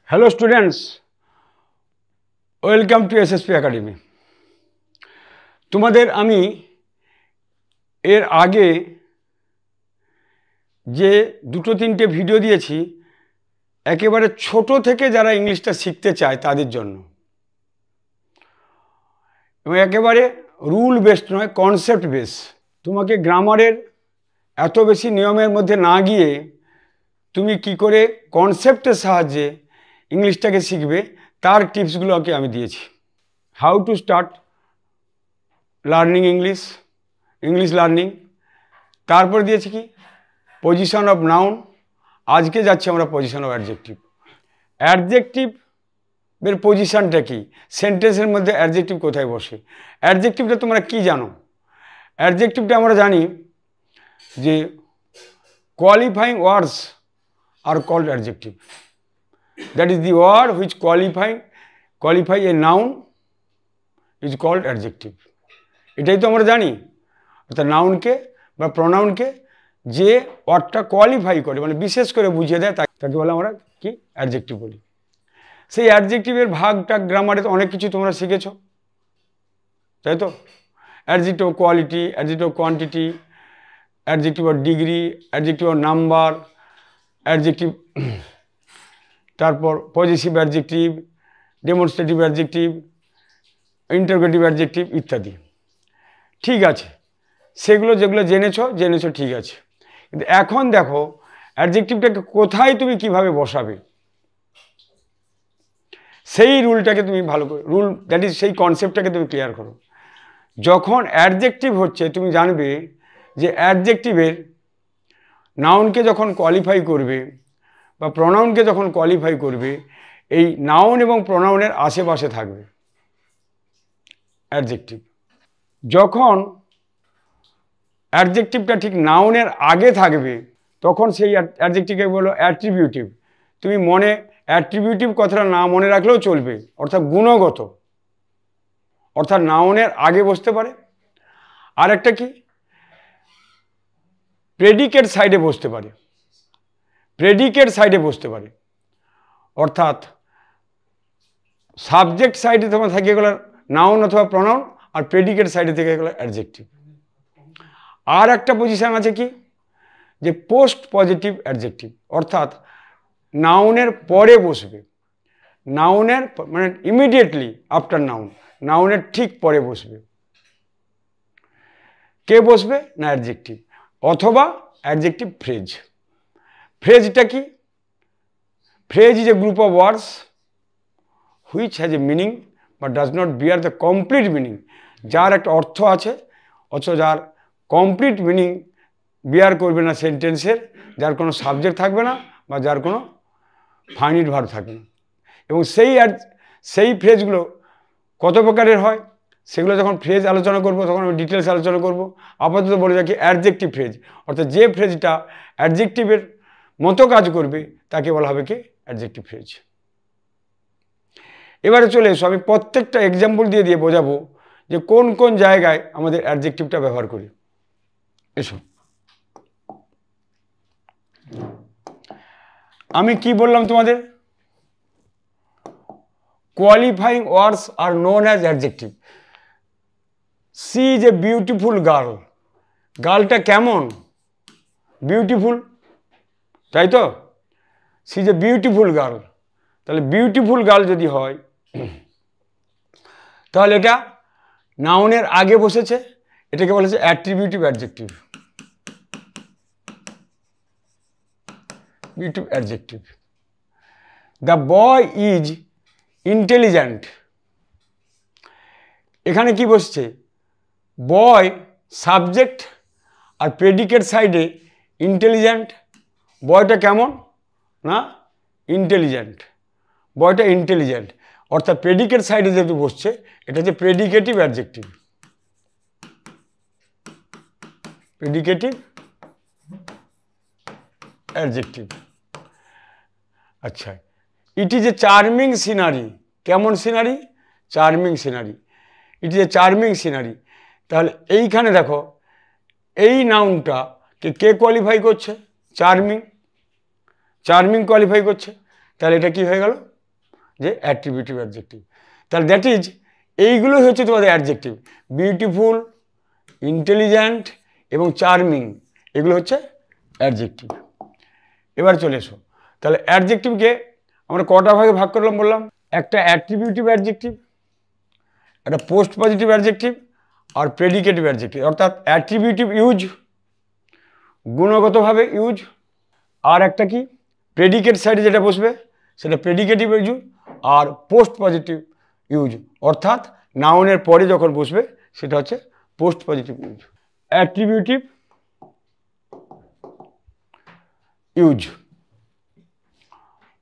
Hello students, welcome to SSP academy. তোমাদের আমি এর আগে যে দুটো তিনটে ভিডিও দিয়েছি একেবারে ছোট থেকে যারা ইংলিশটা শিখতে চায় তাদের জন্য, এবং একেবারে রুল বেসড নয়, কনসেপ্ট বেস। তোমাকে গ্রামারের এত বেশি নিয়মের মধ্যে না গিয়ে তুমি কি করে কনসেপ্টের সাহায্যে ইংলিশটাকে শিখবে তার টিপসগুলোকে আমি দিয়েছি। How to start learning English learning. তারপর দিয়েছি কি পজিশন অফ নাউন। আজকে যাচ্ছি আমরা পজিশন অফ অ্যাডজেক্টিভ। অ্যাডজেক্টিভের পজিশনটা কি, সেন্টেন্সের মধ্যে অ্যাডজেক্টিভ কোথায় বসে। অ্যাডজেক্টিভটা তোমরা কি জানো? অ্যাডজেক্টিভটা আমরা জানি যে qualifying words are called adjective. That is the word which qualify a noun is called adjective. এটাই তো আমরা জানি। অর্থাৎ নাউনকে বা প্রনাউনকে যে ওয়ার্ডটা কোয়ালিফাই করে, মানে বিশেষ করে বুঝিয়ে দেয়, তাকে বলে আমরা কি অ্যাডজেক্টিভ বলি। সেই অ্যাডজেক্টিভের ভাগটা গ্রামারে অনেক কিছু তোমরা শিখেছো, তাই তো? Adjective of quality, adjective of quantity, adjective of degree, adjective of number, adjective, তারপর positive adjective, demonstrative adjective, interrogative adjective ইত্যাদি। ঠিক আছে, সেগুলো যেগুলো জেনেছো ঠিক আছে। কিন্তু এখন দেখো অ্যাডজেক্টিভটাকে কোথায় তুমি কিভাবে বসাবে, সেই রুলটাকে তুমি ভালো করে, দ্যাট ইজ সেই কনসেপ্টটাকে তুমি ক্লিয়ার করো। যখন অ্যাডজেক্টিভ হচ্ছে, তুমি জানবে যে অ্যাডজেক্টিভের নাউনকে যখন কোয়ালিফাই করবে বা প্রনাউনকে যখন কোয়ালিফাই করবে, এই নাউন এবং প্রনাউনের আশেপাশে থাকবে অ্যাডজেক্টিভ। যখন অ্যাডজেক্টিভটা ঠিক নাউনের আগে থাকবে তখন সেই অ্যাডজেক্টিভকে বলো অ্যাট্রিবিউটিভ। তুমি মনে অ্যাট্রিবিউটিভ কথাটা না মনে রাখলেও চলবে, অর্থাৎ গুণগত, অর্থাৎ নাউনের আগে বসতে পারে। আর একটা কি প্রেডিকেট সাইডে বসতে পারে, অর্থাৎ সাবজেক্ট সাইডে তোমার থেকে গেলো নাউন অথবা প্রনাউন, আর প্রেডিকেট সাইডে থেকে গেলো অ্যাডজেক্টিভ। আর একটা পজিশন আছে কি, যে পোস্ট পজিটিভ অ্যাডজেক্টিভ, অর্থাৎ নাউনের পরে বসবে, নাউনের মানে ইমিডিয়েটলি আফটার নাউনের ঠিক পরে বসবে। কে বসবে না অ্যাডজেক্টিভ অথবা অ্যাডজেক্টিভ ফ্রেজ। ফ্রেজটা কি? Phrase is a group of words which has a meaning but does not bear the complete meaning. যার একটা অর্থ আছে অথচ যার কমপ্লিট মিনিং বিয়ার করবে না সেন্টেন্সের, যার কোনো সাবজেক্ট থাকবে না বা যার কোনো ফাইনিট ভার্ব থাকবে না। এবং সেই ফ্রেজগুলো কত প্রকারের হয় সেগুলো যখন ফ্রেজ আলোচনা করব তখন আমি ডিটেলস আলোচনা করব। আপাতত বলে রাখি অ্যাডজেক্টিভ ফ্রেজ, অর্থাৎ যে ফ্রেজটা অ্যাডজেক্টিভের মতো কাজ করবে তাকে বলা হবে কি অ্যাডজেক্টিভ ফ্রেজ। এবারে চলে এসো, আমি প্রত্যেকটা এক্সাম্পল দিয়ে বোঝাবো যে কোন কোন জায়গায় আমাদের অ্যাডজেক্টিভটা ব্যবহার করি। এসো, আমি কি বললাম তোমাদের? Qualifying words are known as adjective. She is a beautiful girl. গার্লটা কেমন? বিউটিফুল, তাই তো? She is a beautiful girl. তাহলে বিউটিফুল গার্ল যদি হয় তাহলে এটা নাউনের আগে বসেছে, এটাকে বলেছে attributive adjective. Adjective. The boy is intelligent. এখানে কি বসছে? বয় সাবজেক্ট আর প্রেডিকেট সাইডে ইন্টেলিজেন্ট। বয়টা কেমন না ইন্টেলিজেন্ট, বয়টা ইন্টেলিজেন্ট, অর্থাৎ প্রেডিকেট সাইডে যেহেতু বসছে এটা হচ্ছে প্রেডিকেটিভ অ্যাডজেক্টিভ। Predicative adjective. আচ্ছা, it is a charming scenery. কেমন scenery? Charming scenery. It is a charming scenery. তাহলে এইখানে দেখো এই নাউনটা কে কোয়ালিফাই করছে? চার্মিং কোয়ালিফাই করছে। তাহলে এটা কি হয়ে গেল? যে অ্যাট্রিবিউটিভ অ্যাডজেক্টিভ। তাহলে দ্যাট ইজ এইগুলোই হচ্ছে তোমাদের অ্যাডজেক্টিভ। বিউটিফুল, ইন্টেলিজেন্ট এবং চার্মিং, এগুলো হচ্ছে অ্যাডজেক্টিভ। এবার চলে এসো, তাহলে অ্যাডজেক্টিভকে আমরা কটা ভাগে ভাগ করলাম বললাম? একটা অ্যাট্রিবিউটিভ অ্যাডজেক্টিভ, একটা পোস্ট পজিটিভ অ্যাডজেক্টিভ, আর প্রেডিকেটিভ অ্যাডজেক্টিভ। অর্থাৎ অ্যাট্রিবিউটিভ ইউজ, গুণগতভাবে ইউজ, আর একটা কি প্রেডিকেট সাইডে যেটা বসবে সেটা প্রেডিকেটিভ ইউজ, আর পোস্ট পজিটিভ ইউজ অর্থাৎ নাউনের পরে যখন বসবে সেটা হচ্ছে postpositive use. Attributive use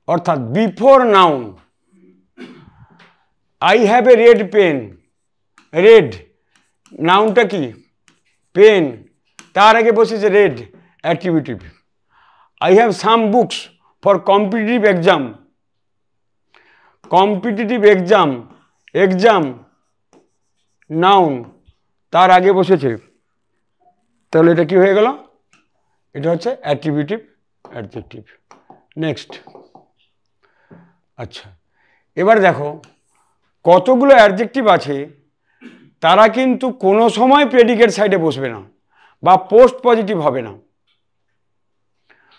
অর্থাৎ before noun, I have a red pen, red নাউনটা কি পেন, তার আগে বসেছে red, attributive. I have some books for competitive exam, competitive exam, exam noun তার আগে বসেছে, তাহলে এটা কি হয়ে গেল? এটা হচ্ছে অ্যাট্রিবিউটিভ অ্যাডজেক্টিভ। নেক্সট, আচ্ছা এবার দেখো কতগুলো অ্যাডজেক্টিভ আছে তারা কিন্তু কোনো সময় প্রেডিকেট সাইডে বসবে না বা পোস্ট পজিটিভ হবে না,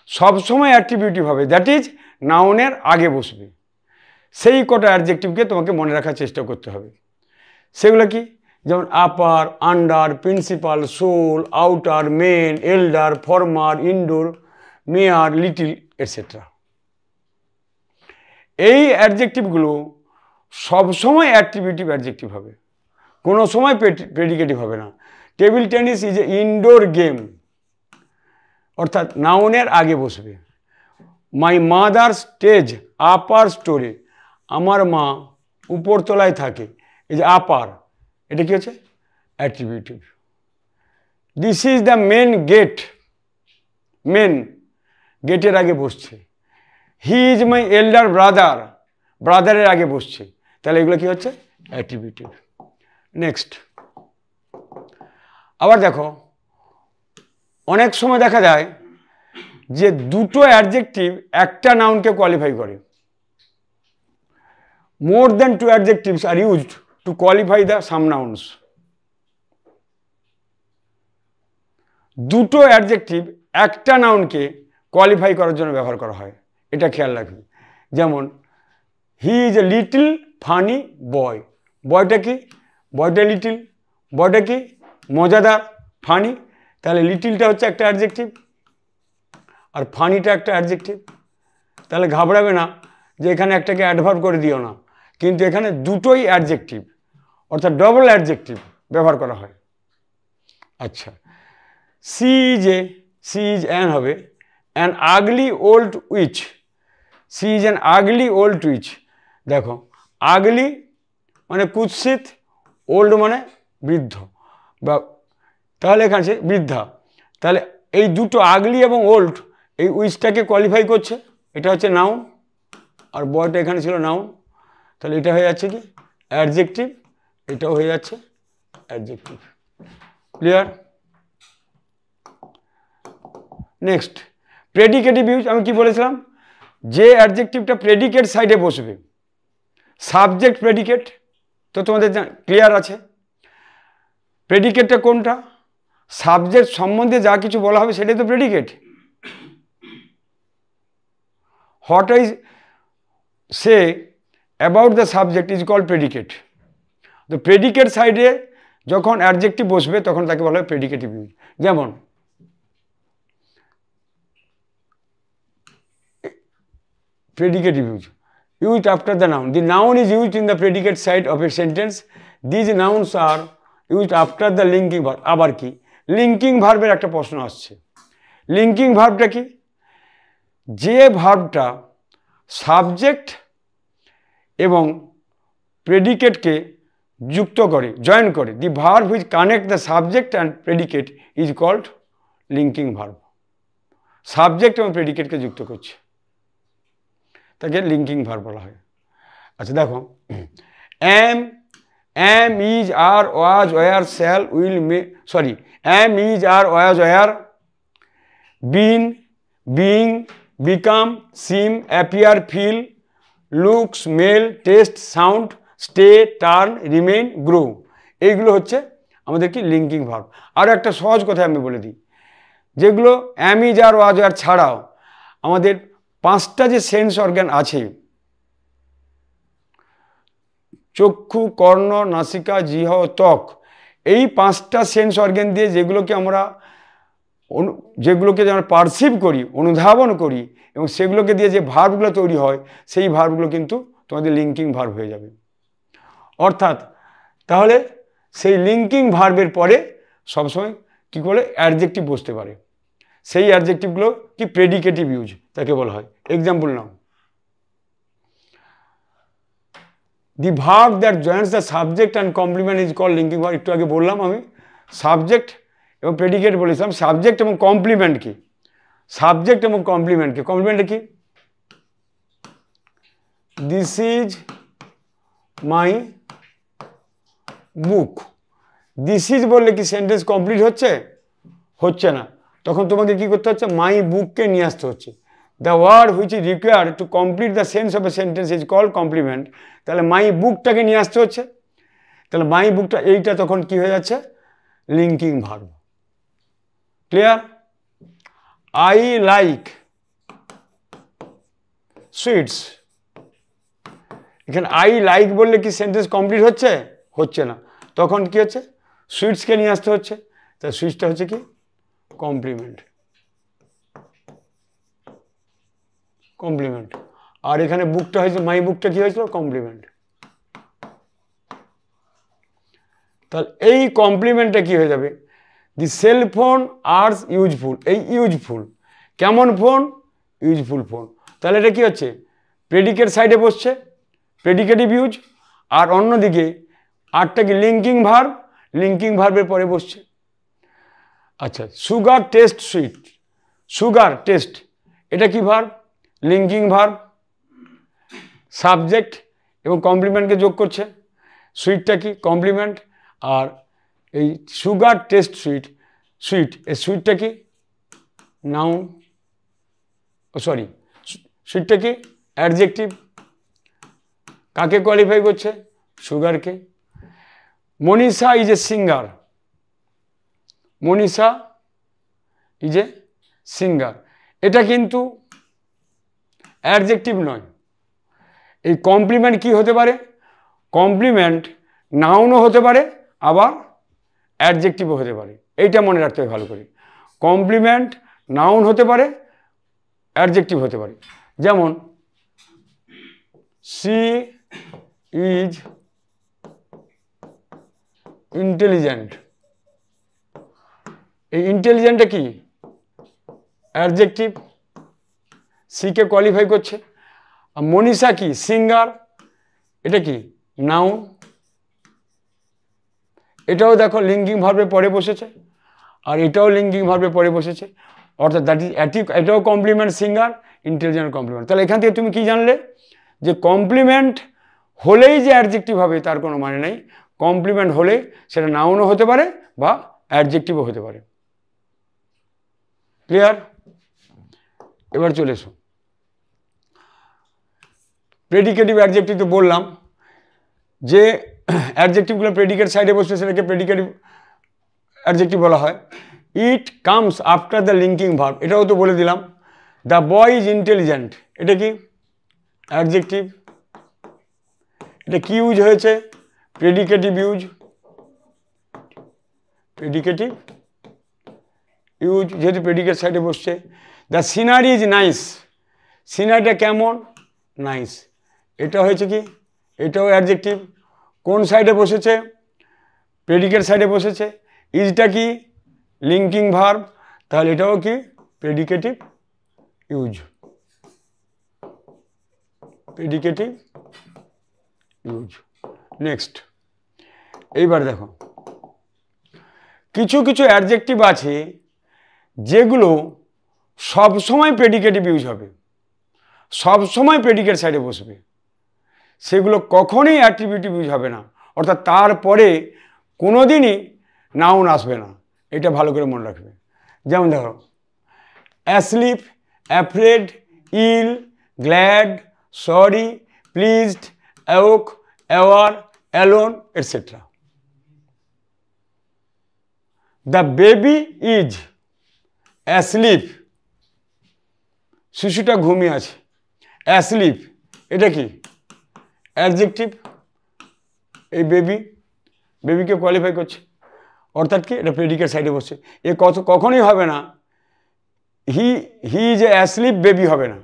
সবসময় অ্যাট্রিবিউটিভ হবে, দ্যাট ইজ নাউনের আগে বসবে। সেই কটা অ্যাডজেক্টিভকে তোমাকে মনে রাখার চেষ্টা করতে হবে। সেগুলো কি? যেমন upper, under, principal, sole, outer, main, elder, former, indoor, mere, little etcetera. এই অ্যাডজেক্টিভগুলো সবসময় অ্যাট্রিবিউটিভ অ্যাডজেক্টিভ হবে, কোনো সময় প্রেডিকেটিভ হবে না। Table tennis is a indoor game, অর্থাৎ নাউনের আগে বসবে। মাই মাদার স্টেজ আপার স্টোরে, আমার মা উপরতলায় থাকে, এই যে আপার, এটা কি হচ্ছে attributive. This is the main gate, main গেটের আগে বসছে। He is my elder brother, ব্রাদারের আগে বসছে, তাহলে এগুলো কি হচ্ছে অ্যাট্রিবিউটিভ। নেক্সট, আবার দেখো অনেক সময় দেখা যায় যে দুটো অ্যাডজেক্টিভ একটা নাউনকে কোয়ালিফাই করে। More than two adjectives are used to qualify the same nouns. দুটো অ্যাডজেক্টিভ একটা নাউনকে কোয়ালিফাই করার জন্য ব্যবহার করা হয়, এটা খেয়াল রাখবে। যেমন he is a little funny boy, বয়টা কি? বয়টা লিটিল, বয়টা কি? মজাদার, ফানি, তাহলে লিটিলটা হচ্ছে একটা অ্যাডজেক্টিভ আর ফানিটা একটা অ্যাডজেক্টিভ। তাহলে ঘাবড়াবে না যে এখানে একটাকে অ্যাডভার্ব করে দিও না, কিন্তু এখানে দুটোই অ্যাডজেক্টিভ অর্থাৎ ডবল অ্যাডজেক্টিভ ব্যবহার করা হয়। আচ্ছা, সি ইজ অ্যান হবে an ugly old witch, she is an ugly old witch. দেখো আগলি মানে কুৎসিত, ওল্ড মানে বৃদ্ধ, বা তাহলে এখানে সে বৃদ্ধা, তাহলে এই দুটো আগলি এবং ওল্ড এই উইচটাকে কোয়ালিফাই করছে, এটা হচ্ছে নাউন, আর বয়টা এখানে ছিল নাউন, তাহলে এটা হয়ে যাচ্ছে কি অ্যাডজেক্টিভ, এটাও হয়ে যাচ্ছে adjective. Clear? Next, predicative use. আমি কি বলেছিলাম? যে অ্যাডজেক্টিভটা প্রেডিকেট সাইডে বসবে, সাবজেক্ট প্রেডিকেট, তো তোমাদের ক্লিয়ার আছে। প্রেডিকেটটা কোনটা? সাবজেক্ট সম্বন্ধে যা কিছু বলা হবে সেটাই তো predicate. What I say about the subject is called predicate. তো প্রেডিকেট সাইডে যখন অ্যাডজেক্টিভ বসবে তখন তাকে বলা হয় প্রেডিকেটিভ ইউজ। যেমন predicative use, used after the noun. The noun is used in the predicate side of a sentence. These nouns are used after the linking verb. আবার কি লিঙ্কিং ভার্বের একটা প্রশ্ন আসছে। লিঙ্কিং ভার্বটা কি? যে ভার্বটা সাবজেক্ট এবং প্রেডিকেটকে যুক্ত করে, জয়েন করে, the verb which connect the subject and predicate is called linking verb. Subject এবং প্রেডিকেটকে যুক্ত করছে, তাকে লিঙ্কিং ভার্ব বলা হয়। আচ্ছা দেখো, am is are was were shall will may, sorry, am is are was were, been being become seem appear feel look, smell, test, sound, stay, turn, remain, grow, এইগুলো হচ্ছে আমাদের কি লিঙ্কিং ভার্ব। আরও একটা সহজ কথা আমি বলে দিই, যেগুলো অ্যাম, ইজ, আর, ওয়াজ, আর ছাড়াও আমাদের 5টা যে সেন্স অর্গান আছে, চক্ষু, কর্ণ, নাসিকা, জিহ্বা ও ত্বক, এই 5টা সেন্স অর্গান দিয়ে যেগুলোকে আমরা পারসিভ করি, অনুধাবন করি, এবং সেগুলোকে দিয়ে যে ভার্বগুলো তৈরি হয়, সেই ভার্বগুলো কিন্তু তোমাদের লিঙ্কিং ভার্ব হয়ে যাবে। অর্থাৎ তাহলে সেই লিঙ্কিং ভার্বের পরে সবসময় কী করে অ্যাডজেক্টিভ বসতে পারে, সেই অ্যাডজেক্টিভগুলো কি প্রেডিকেটিভ ইউজ তাকে বলা হয়। Example now, the verb that joints the subject and complement is called linking verb. একটু আগে বললাম আমি, সাবজেক্ট এবং প্রেডিকেট বলেছিলাম। সাবজেক্ট এবং কমপ্লিমেন্ট কি? সাবজেক্ট এবং কমপ্লিমেন্ট কি? কমপ্লিমেন্ট কি? This is my book. This is বললে কি সেন্টেন্স কমপ্লিট হচ্ছে? হচ্ছে না। তখন তোমাকে কি করতে হচ্ছে? মাই বুককে নিয়ে আসতে হচ্ছে। The word which is required to complete the sense of a sentence is called complement. তাহলে মাই বুকটাকে নিয়ে আসতে হচ্ছে। তাহলে মাই বুকটা, এইটা তখন কি হয়ে যাচ্ছে? Linking verb. Clear? I like sweets. এখানে আই লাইক বললে কি সেন্টেন্স কমপ্লিট হচ্ছে? হচ্ছে না। তখন কি হচ্ছে? সুইটসকে নিয়ে আসতে হচ্ছে। তা সুইটসটা হচ্ছে কি? কমপ্লিমেন্ট। কমপ্লিমেন্ট। আর এখানে বুকটা হয়েছে, মাই বুকটা কি হয়েছিল? কমপ্লিমেন্ট। তাহলে এই কমপ্লিমেন্টটা কি হয়ে যাবে? দি সেল ফোন আর্স ইউজফুল। এই ইউজফুল কেমন ফোন? Useful phone. তাহলে এটা কি হচ্ছে? প্রেডিকেট সাইডে বসছে, প্রেডিকেটিভ ইউজ। আর অন্যদিকে আরটা কি? Linking verb. লিঙ্কিং ভার্বের পরে বসছে। আচ্ছা, sugar taste sweet. Sugar test, এটা কি ভার্ব? Linking verb. সাবজেক্ট এবং কমপ্লিমেন্টকে যোগ করছে। সুইটটা কি? কমপ্লিমেন্ট। আর এই সুগার টেস্ট সুইট, সুইট, এই সুইটটা কি? নাউন। সরি, সুইটটা কি? অ্যাডজেক্টিভ। কাকে কোয়ালিফাই করছে? সুগারকে। Manisha is a singer. Manisha is a singer, এটা কিন্তু অ্যাডজেক্টিভ নয়। এই কমপ্লিমেন্ট কি হতে পারে? কমপ্লিমেন্ট নাউনও হতে পারে, আবার অ্যাডজেক্টিভও হতে পারে। এইটা মনে রাখতে হবে ভালো করে। কমপ্লিমেন্ট নাউন হতে পারে, অ্যাডজেক্টিভ হতে পারে। যেমন সি ইজ ইন্টেলিজেন্ট। এই ইন্টেলিজেন্টটা কি? অ্যাডজেক্টিভ, সিকে কোয়ালিফাই করছে। আর মনীষা কি? সিঙ্গার, এটা কি? নাউন। এটাও দেখো লিঙ্কিং ভার্বের পরে বসেছে, আর এটাও লিঙ্কিং ভার্বের পরে বসেছে। অর্থাৎ দ্যাট ইজ এটাও কমপ্লিমেন্ট, সিঙ্গার, ইন্টেলিজেন্ট, কমপ্লিমেন্ট। তাহলে এখান থেকে তুমি কি জানলে? যে কমপ্লিমেন্ট হলেই যে অ্যাডজেক্টিভ হবে তার কোনো মানে নেই। কমপ্লিমেন্ট হলে সেটা নাউনও হতে পারে বা অ্যাডজেক্টিভও হতে পারে। ক্লিয়ার? এবার চলে এসো প্রেডিকেটিভ অ্যাডজেক্টিভ। তো বললাম যে অ্যাডজেক্টিভগুলো প্রেডিকেট সাইডে বসে, সেটাকে প্রেডিকেটিভ অ্যাডজেক্টিভ বলা হয়। It comes after the linking verb, এটাও তো বলে দিলাম। দ্য বয় ইজ ইন্টেলিজেন্ট, এটা কি? অ্যাডজেক্টিভ। এটা কি ইউজ হয়েছে? Predicative use. প্রেডিকেটিভ ইউজ, যেহেতু প্রেডিকেট সাইডে বসছে। দ্য সিনারি ইজ নাইস, সিনারিটা কেমন? নাইস, এটা হয়েছে কি? এটাও অ্যাডজেক্টিভ। কোন সাইডে বসেছে? প্রেডিকেট সাইডে বসেছে। ইজটা কি? লিঙ্কিং ভার্ব, তাহলে এটাও কি? Predicative use. Predicative use. Next, এইবার দেখো কিছু কিছু অ্যাডজেক্টিভ আছে যেগুলো সবসময় প্রেডিকেটিভ ইউজ হবে, সবসময় প্রেডিকেট সাইডে বসবে। সেগুলো কখনোই অ্যাট্রিবিউটিভ ইউজ হবে না, অর্থাৎ তারপরে কোনোদিনই নাউন আসবে না। এটা ভালো করে মনে রাখবে। যেমন দেখো, asleep, afraid, ill, glad, sorry, pleased, awake, aware, alone, etcetera. The baby is asleep, শিশুটা ঘুমিয়ে আছে। অ্যাসলিপ এটা কি? অ্যাডজেক্টিভ। এই বেবিকে কোয়ালিফাই করছে, অর্থাৎ কি এটা প্রেডিকেট সাইডে বসছে। এ কখনোই হবে না he is a asleep baby, হবে না।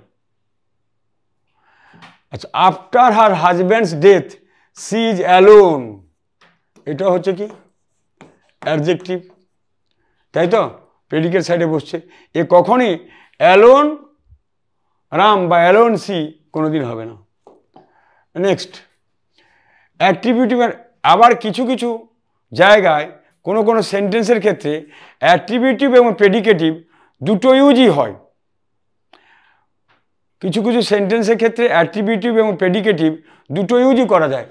আচ্ছা, after her husband's death she is alone, এটা হচ্ছে কি অ্যাডজেক্টিভ, তাই তো? প্রেডিকেট সাইডে বসছে। এ কখনই অ্যালোন রাম বা অ্যালোন সি কোনোদিন হবে না। Next, attributive. আবার কিছু কিছু জায়গায় কোনো সেন্টেন্সের ক্ষেত্রে অ্যাট্রিবিউটিভ এবং প্রেডিকেটিভ দুটো ইউজই হয়। কিছু কিছু সেন্টেন্সের ক্ষেত্রে অ্যাট্রিবিউটিভ এবং প্রেডিকেটিভ দুটো ইউজই করা যায়।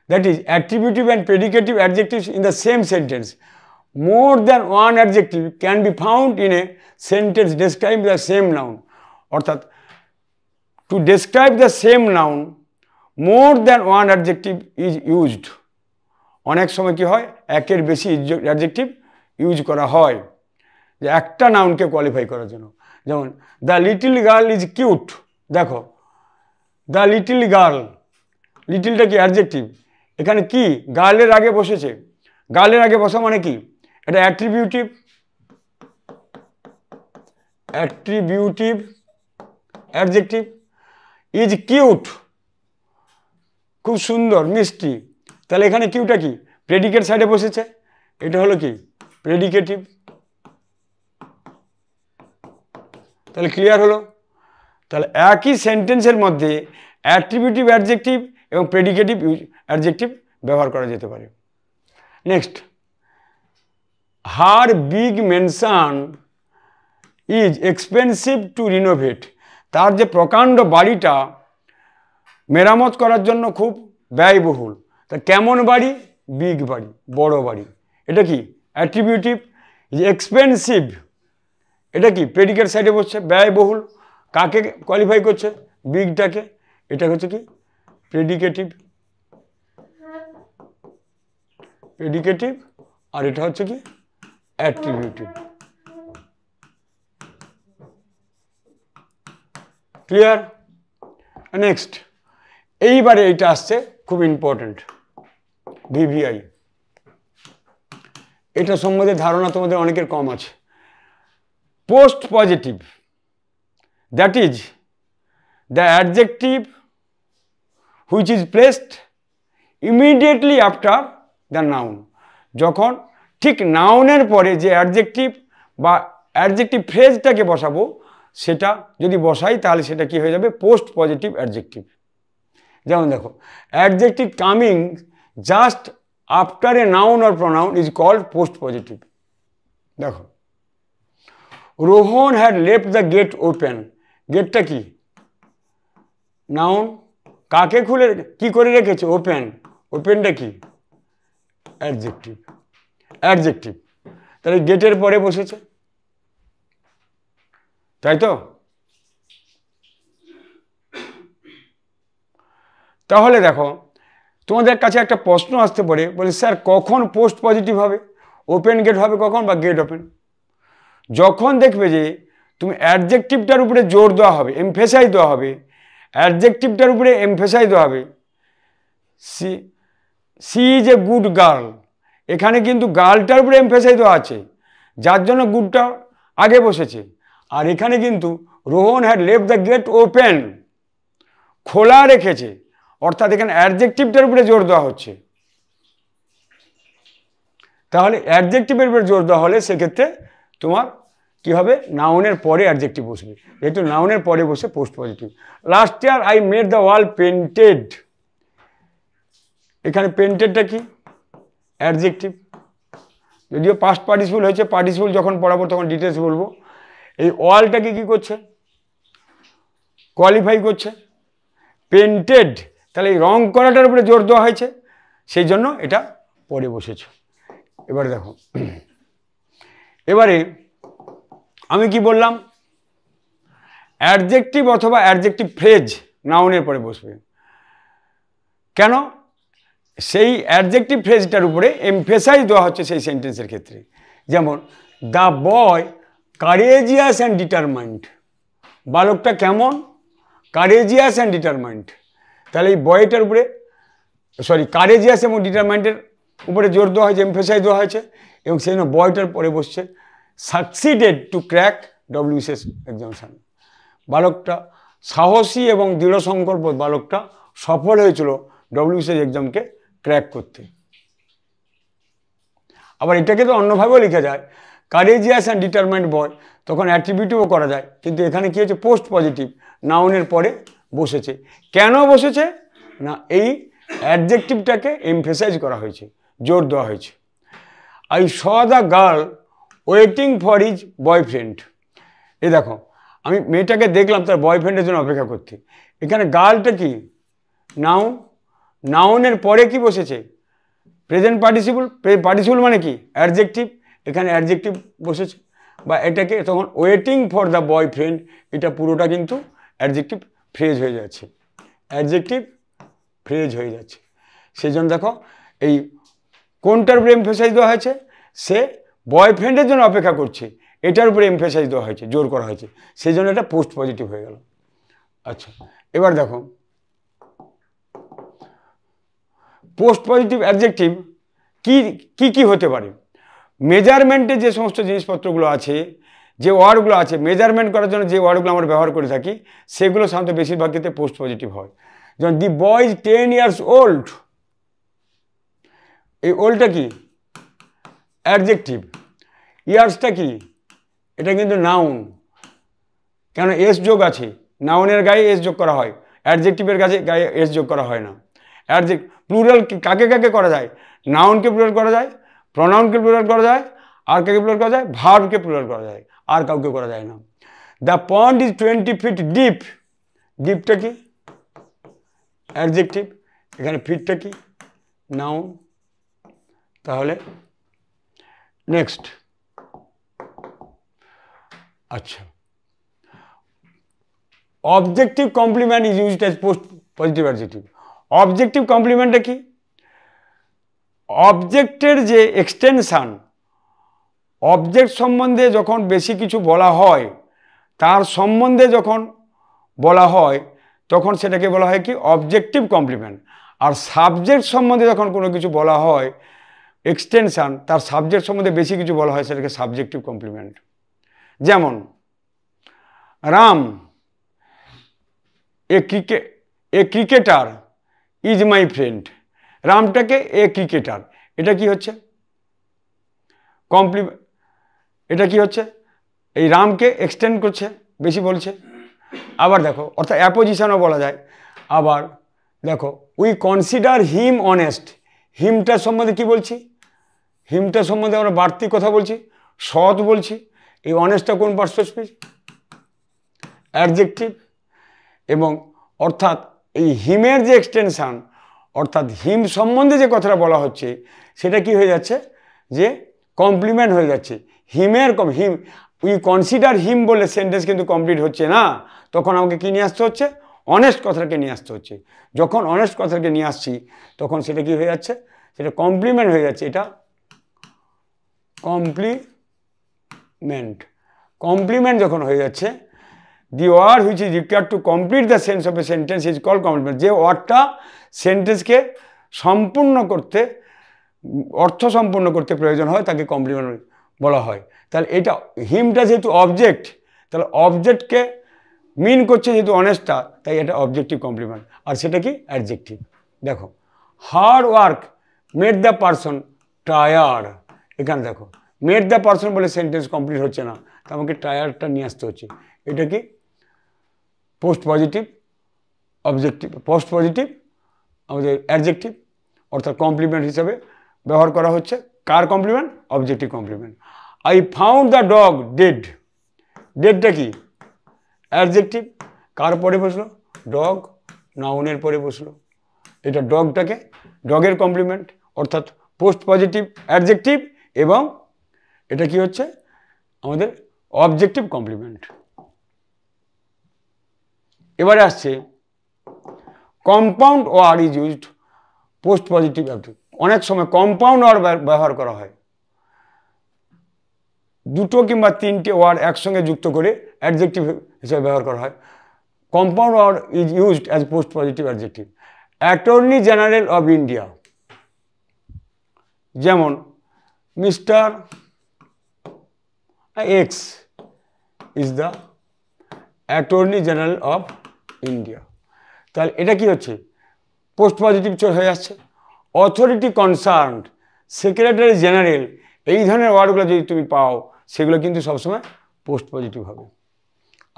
That is attributive and predicative adjectives in the same sentence. More than one adjective can be found in a sentence describing the same noun. অর্থাৎ to describe the same noun more than one adjective is used. অনেক সময় কি হয়, একের বেশি adjective use করা হয় যে একটা নাউনকে কোয়ালিফাই করার জন্য। যেমন the little girl is cute, দেখো দ্য লিটল গার্ল, লিটলটা কি অ্যাডজেক্টিভ, এখানে কি গার্লের আগে বসেছে। গার্লের আগে বসা মানে কি? এটা অ্যাট্রিবিউটিভ অ্যাডজেক্টিভ। ইজ কিউট, খুব সুন্দর মিষ্টি, তাহলে এখানে কিউটা কি প্রেডিকেট সাইডে বসেছে, এটা হলো কি প্রেডিকেটিভ। তাহলে ক্লিয়ার হলো? তাহলে একই সেন্টেন্সের মধ্যে অ্যাট্রিবিউটিভ অ্যাডজেক্টিভ এবং প্রেডিকেটিভ অ্যাডজেক্টিভ ব্যবহার করা যেতে পারে। Next, her big mansion is expensive to renovate, তার যে প্রকাণ্ড বাড়িটা মেরামত করার জন্য খুব ব্যয়বহুল। তা কেমন বাড়ি? বিগ বাড়ি, বড় বাড়ি। এটা কি অ্যাট্রিবিউটিভ। এক্সপেন্সিভ এটা কি প্রেডিকেট সাইডে বসছে, ব্যয়বহুল। কাকে কোয়ালিফাই করছে? বিগটাকে। এটা হচ্ছে কি প্রেডিকেটিভ আর এটা হচ্ছে কি অ্যাট্রিবিউটিভ। ক্লিয়ার? নেক্সট, এইবারে এইটা আসছে খুব ইম্পর্টেন্ট, ভিভিআই। এটা সম্বন্ধে ধারণা তোমাদের অনেকের কম আছে। Post positive, that is the adjective which is placed immediately after the noun. যখন ঠিক নাউনের পরে যে অ্যাডজেক্টিভ বা অ্যাডজেক্টিভ ফ্রেজটাকে বসাবো, সেটা যদি বসাই তাহলে সেটা কি হয়ে যাবে? Post positive adjective. যেমন দেখো, adjective coming just after a noun or pronoun is called postpositive. দেখো, Rohan had left the gate open, গেটটা কি নাউন, কাকে খুলে কি করে রেখেছে? ওপেন, ওপেনটা কি অ্যাডজেক্টিভ। তাহলে গেটের পরে বসেছে, তাই তো? তাহলে দেখো, তোমাদের কাছে একটা প্রশ্ন আসতে পারে, বলে স্যার কখন পোস্ট পজিটিভ হবে? ওপেন গেট হবে কখন, বা গেট ওপেন? যখন দেখবে যে তুমি অ্যাডজেক্টিভটার উপরে জোর দেওয়া হবে, এমফেসাইজ দেওয়া হবে, অ্যাডজেক্টিভটার উপরে এমফেসাইজ দেওয়া হবে। She is a good girl, এখানে কিন্তু গার্লটার উপরে এমফেসাইজ দেওয়া আছে, যার জন্য গুডটা আগে বসেছে। আর এখানে কিন্তু Rohan had left the gate open, খোলা রেখেছে, অর্থাৎ এখানে অ্যাডজেক্টিভটার উপরে জোর দেওয়া হচ্ছে। তাহলে অ্যাডজেক্টিভের উপরে জোর দেওয়া হলে সেক্ষেত্রে তোমার কি হবে? নাউনের পরে অ্যাডজেক্টিভ বসবে, যেহেতু নাউনের পরে বসে post positive. Last year I made the wall painted, এখানে পেন্টেডটা কি অ্যাডজেক্টিভ। যদিও পাস্ট পার্টিসিপল হয়েছে, পার্টিসিপল যখন পড়াবো তখন ডিটেলস বলবো। এই ওয়ালটাকে কি করছে? কোয়ালিফাই করছে। পেন্টেড, তাহলে এই রং করাটার উপরে জোর দেওয়া হয়েছে, সেই জন্য এটা পরে বসেছে। এবারে দেখো, এবারে আমি কি বললাম? অ্যাডজেক্টিভ অথবা অ্যাডজেক্টিভ ফ্রেজ নাউনের পরে বসবে। কেন? সেই অ্যাডজেক্টিভ ফ্রেজটার উপরে এমফেসাইজ দেওয়া হচ্ছে সেই সেন্টেন্সের ক্ষেত্রে। যেমন the boy courageous and determined, বালকটা কেমন? Courageous and determined. তাহলে এই বয়টার উপরে কারেজিয়াস এবং ডিটারমাইন্ডের উপরে জোর দেওয়া হয়েছে, এমফেসাইজ দেওয়া হয়েছে, এবং সেই জন্য বয়টার পরে বসছে succeeded to crack WBCS examination. বালকটা সাহসী এবং দৃঢ় সংকল্প বালকটা সফল হয়েছিল ডব্লিউবিসিএস এক্সামকে ক্র্যাক করতে। আবার এটাকে তো অন্যভাবেও লেখা যায়, কারেজিয়াস অ্যান্ড ডিটারমাইন্ড বয়, তখন অ্যাট্রিবিউটিভও করা যায়, কিন্তু এখানে কি হচ্ছে, পোস্ট পজিটিভ নাউনের পরে বসেছে। কেন বসেছে না, এই অ্যাডজেক্টিভটাকে এমফেসাইজ করা হয়েছে, জোর দেওয়া হয়েছে। I saw the girl waiting for his boyfriend. এ দেখো, আমি মেয়েটাকে দেখলাম তার বয়ফ্রেন্ডের জন্য অপেক্ষা করতে। এখানে গার্লটা কি? নাউন, নাউনের পরে কি বসেছে? Present participle. পার্টিসিপল মানে কি? অ্যাডজেক্টিভ। এখানে অ্যাডজেক্টিভ বসেছে, বা এটাকে তখন ওয়েটিং ফর দ্য বয়ফ্রেন্ড, এটা পুরোটা কিন্তু অ্যাডজেক্টিভ ফ্রেজ হয়ে যাচ্ছে, অ্যাডজেক্টিভ ফ্রেজ হয়ে যাচ্ছে। সেই জন্য দেখো এই কোনটার উপরে এমফেসাইজ দেওয়া হয়েছে? সে বয়ফ্রেন্ডের জন্য অপেক্ষা করছে, এটার উপরে এমফেসাইজ দেওয়া হয়েছে, জোর করা হয়েছে, সেই জন্য এটা পোস্ট পজিটিভ হয়ে গেল। আচ্ছা, এবার দেখো পোস্ট পজিটিভ অ্যাডজেক্টিভ কি কি হতে পারে। মেজারমেন্টে যে সমস্ত জিনিসপত্রগুলো আছে, যে ওয়ার্ডগুলো আছে, মেজারমেন্ট করার জন্য যে ওয়ার্ডগুলো আমরা ব্যবহার করে থাকি, সেগুলো সাধারণত বেশিরভাগ ক্ষেত্রে পোস্ট পজিটিভ হয়। যেমন দি বয় ইজ 10 years old, এই ওল্ডটা কি? অ্যাডজেক্টিভ। ইয়ার্সটা কি? এটা কিন্তু নাউন, কেন এস যোগ আছে, নাউনের গায়ে এস যোগ করা হয়, অ্যাডজেক্টিভের গায়ে এস যোগ করা হয় না। প্লুরাল কাকে কাকে করা যায়? নাউনকে প্লুরাল করা যায়, প্রনাউনকে প্লুরাল করা যায়, আর কাকে প্লুরাল করা যায়? ভার্বকে প্লুরাল করা যায়, আর কাউকে করা যায় না। The pond is 20 feet deep, ডিপটা কি? অ্যাডজেক্টিভ। এখানে ফিটটা কি? নাউন। তাহলে নেক্সট, আচ্ছা, objective complement is used as post positive adjective. Objective কমপ্লিমেন্টটা কি? অবজেক্টের যে এক্সটেনশান, অবজেক্ট সম্বন্ধে যখন বেশি কিছু বলা হয়, তার সম্বন্ধে যখন বলা হয়, তখন সেটাকে বলা হয় কি? Objective complement. আর সাবজেক্ট সম্বন্ধে যখন কোনো কিছু বলা হয়, এক্সটেনশান, তার সাবজেক্ট সম্বন্ধে বেশি কিছু বলা হয়, সেটাকে সাবজেক্টিভ কমপ্লিমেন্ট। যেমন Ram a cricketer is my friend. রামটাকে এ ক্রিকেটার, এটা কি হচ্ছে? কমপ্লিমেন্ট। এটা কি হচ্ছে? এই রামকে এক্সটেন্ড করছে, বেশি বলছে। আবার দেখো, অর্থাৎ অ্যাপোজিশনও বলা যায়। আবার দেখো, উই কনসিডার হিম অনেস্ট। হিমটার সম্বন্ধে কি বলছি? হিমটার সম্বন্ধে আমরা বাড়তি কথা বলছি, সৎ বলছি। এই অনেস্টটা কোন পার্টস অফ স্পিচ? অ্যাডজেক্টিভ। এবং অর্থাৎ এই হিমের যে এক্সটেনশান, অর্থাৎ হিম সম্বন্ধে যে কথাটা বলা হচ্ছে, সেটা কি হয়ে যাচ্ছে? যে কমপ্লিমেন্ট হয়ে যাচ্ছে। হিমের হিম, উই কনসিডার হিম বলে সেন্টেন্স কিন্তু কমপ্লিট হচ্ছে না, তখন আমাকে কি নিয়ে আসতে হচ্ছে? অনেস্ট কথাকে নিয়ে আসতে হচ্ছে। যখন অনেস্ট কথাকে নিয়ে আসছি, তখন সেটা কি হয়ে যাচ্ছে? সেটা কমপ্লিমেন্ট হয়ে যাচ্ছে। এটা কমপ্লিমেন্ট। কমপ্লিমেন্ট যখন হয়ে যাচ্ছে, the word which is required to complete the sense of a sentence is called complement. যে ওয়ার্ডটা সেন্টেন্সকে সম্পূর্ণ করতে, অর্থ সম্পূর্ণ করতে প্রয়োজন হয়, তাকে কমপ্লিমেন্ট বলা হয়। তাহলে এটা হিমটা যেহেতু অবজেক্ট, তাহলে অবজেক্টকে মিন করছে যেহেতু অনেস্টটা, তাই এটা অবজেক্টিভ কমপ্লিমেন্ট। আর সেটা কি? অ্যাডজেক্টিভ। দেখো, hard work made the person tired. এখানে দেখো, মেড দ্য পারসন বলে সেন্টেন্স কমপ্লিট হচ্ছে না, তা আমাকে টায়ার্ডটা নিয়ে আসতে হচ্ছে। এটা কি? Post positive objective, post positive আমাদের অ্যাডজেক্টিভ, অর্থাৎ কমপ্লিমেন্ট হিসাবে ব্যবহার করা হচ্ছে। কার complement? Objective complement. I found the dog dead. ডেডটা কি? অ্যাডজেক্টিভ। কার পরে বসলো? ডগ, নাউনের পরে বসলো। এটা ডগটাকে, ডগের কমপ্লিমেন্ট, অর্থাৎ পোস্ট পজিটিভ অ্যাডজেক্টিভ, এবং এটা কি হচ্ছে? আমাদের অবজেক্টিভ কমপ্লিমেন্ট। এবারে আসছে compound word is used post positive adjective. অনেক সময় কম্পাউন্ড ওয়ার্ড ব্যবহার করা হয়, দুটো কিংবা তিনটে ওয়ার্ড একসঙ্গে যুক্ত করে অ্যাডজেক্টিভ হিসেবে ব্যবহার করা হয়। Compound word is used as post positive adjective. Attorney general of India, যেমন mister X is the attorney general of India. তাহলে এটা কি হচ্ছে, পোস্ট পজিটিভ হয়ে যাচ্ছে। অথরিটি কনসার্নড, সেক্রেটারি জেনারেল, এই ধরনের ওয়ার্ডগুলো যদি তুমি পাও সেগুলো কিন্তু সবসময় পোস্ট পজিটিভ হবে।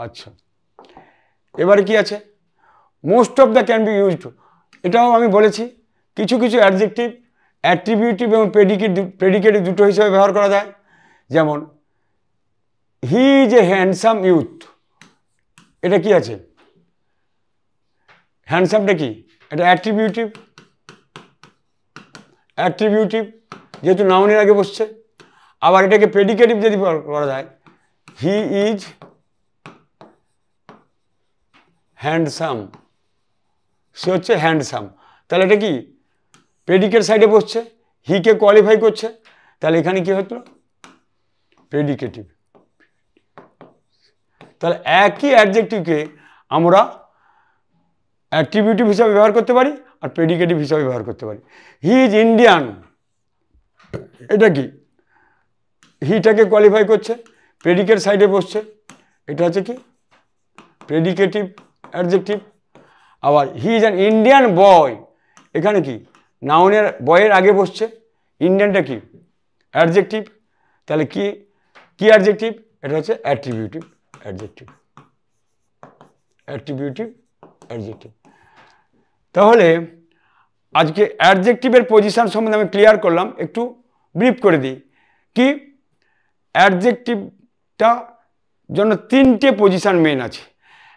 আচ্ছা, এবারে কি আছে, most of the can be used. এটাও আমি বলেছি, কিছু কিছু অ্যাডজেক্টিভ অ্যাট্রিবিউটিভ এবং প্রেডিকেটিভ দুটো হিসেবে ব্যবহার করা যায়। যেমন he is a handsome youth, এটা কি আছে, হ্যান্ডসামটা কি, এটা অ্যাট্রিবিউটিভ, অ্যাট্রিবিউটিভ যেহেতু নাউনের আগে বসছে। আবার এটাকে প্রেডিকেটিভ যদি করা যায়, হি ইজ হ্যান্ডসাম, সে হচ্ছে হ্যান্ডসাম, তাহলে এটা কি প্রেডিকেট সাইডে বসছে, হিকে কোয়ালিফাই করছে, তাহলে এখানে কি হতো প্রেডিকেটিভ। তাহলে একই অ্যাডজেক্টিভকে আমরা অ্যাট্রিবিউটিভ হিসাবে ব্যবহার করতে পারি আর প্রেডিকেটিভ হিসাবে ব্যবহার করতে পারি। হি ইজ ইন্ডিয়ান, এটা কি, হিটাকে কোয়ালিফাই করছে, প্রেডিকেট সাইডে বসছে, এটা হচ্ছে কি প্রেডিকেটিভ অ্যাডজেক্টিভ। আবার হি ইজ অ্যান ইন্ডিয়ান বয়, এখানে কি নাউনের বয়ের আগে বসছে, ইন্ডিয়ানটা কি অ্যাডজেক্টিভ, তাহলে কি কি অ্যাডজেক্টিভ, এটা হচ্ছে অ্যাট্রিবিউটিভ অ্যাডজেক্টিভ, অ্যাট্রিবিউটিভ অ্যাডজেক্টিভ। তাহলে আজকে অ্যাডজেক্টিভের পজিশন সম্বন্ধে আমি ক্লিয়ার করলাম, একটু ব্রিফ করে দিই। কি অ্যাডজেক্টিভটা জন্য তিনটে পজিশন মেন আছে।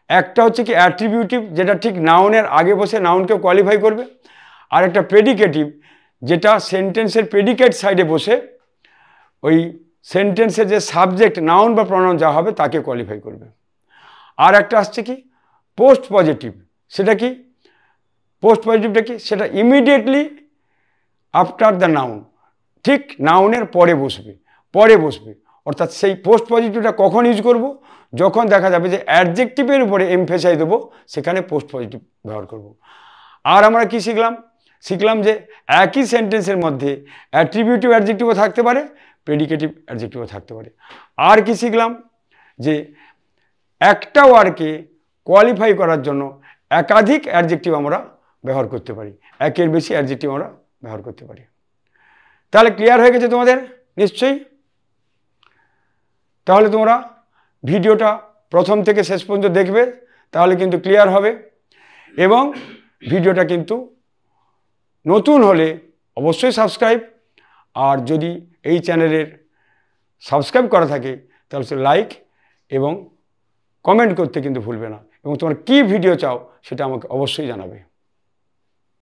একটা হচ্ছে কি অ্যাট্রিবিউটিভ, যেটা ঠিক নাউনের আগে বসে নাউনকে কোয়ালিফাই করবে। আর একটা প্রেডিকেটিভ, যেটা সেন্টেন্সের প্রেডিকেট সাইডে বসে ওই সেন্টেন্সের যে সাবজেক্ট নাউন বা প্রনাউন যা হবে তাকে কোয়ালিফাই করবে। আর একটা আসছে কি পোস্ট পজিটিভ, সেটা কি পোস্ট পজিটিভটা কি, সেটা ইমিডিয়েটলি আফটার দ্য নাউন, ঠিক নাউনের পরে বসবে। অর্থাৎ সেই পোস্ট পজিটিভটা কখন ইউজ করব, যখন দেখা যাবে যে অ্যাডজেক্টিভের উপরে এমফেসাইজ দেবো, সেখানে পোস্ট পজিটিভ ব্যবহার করব। আর আমরা কি শিখলাম যে একই সেন্টেন্সের মধ্যে অ্যাট্রিবিউটিভ অ্যাডজেক্টিভও থাকতে পারে, প্রেডিকেটিভ অ্যাডজেক্টিভও থাকতে পারে। আর কি শিখলাম যে একটা ওয়ার্ডকে কোয়ালিফাই করার জন্য একাধিক অ্যাডজেক্টিভ আমরা ব্যবহার করতে পারি, একের বেশি অ্যাডজেক্টিভ আমরা ব্যবহার করতে পারি। তাহলে ক্লিয়ার হয়ে গেছে তোমাদের নিশ্চয়ই? তাহলে তোমরা ভিডিওটা প্রথম থেকে শেষ পর্যন্ত দেখবে, তাহলে কিন্তু ক্লিয়ার হবে। এবং ভিডিওটা কিন্তু নতুন হলে অবশ্যই সাবস্ক্রাইব, আর যদি এই চ্যানেলের সাবস্ক্রাইব করা থাকে তাহলে লাইক এবং কমেন্ট করতে কিন্তু ভুলবে না, এবং তোমরা কী ভিডিও চাও সেটা আমাকে অবশ্যই জানাবে।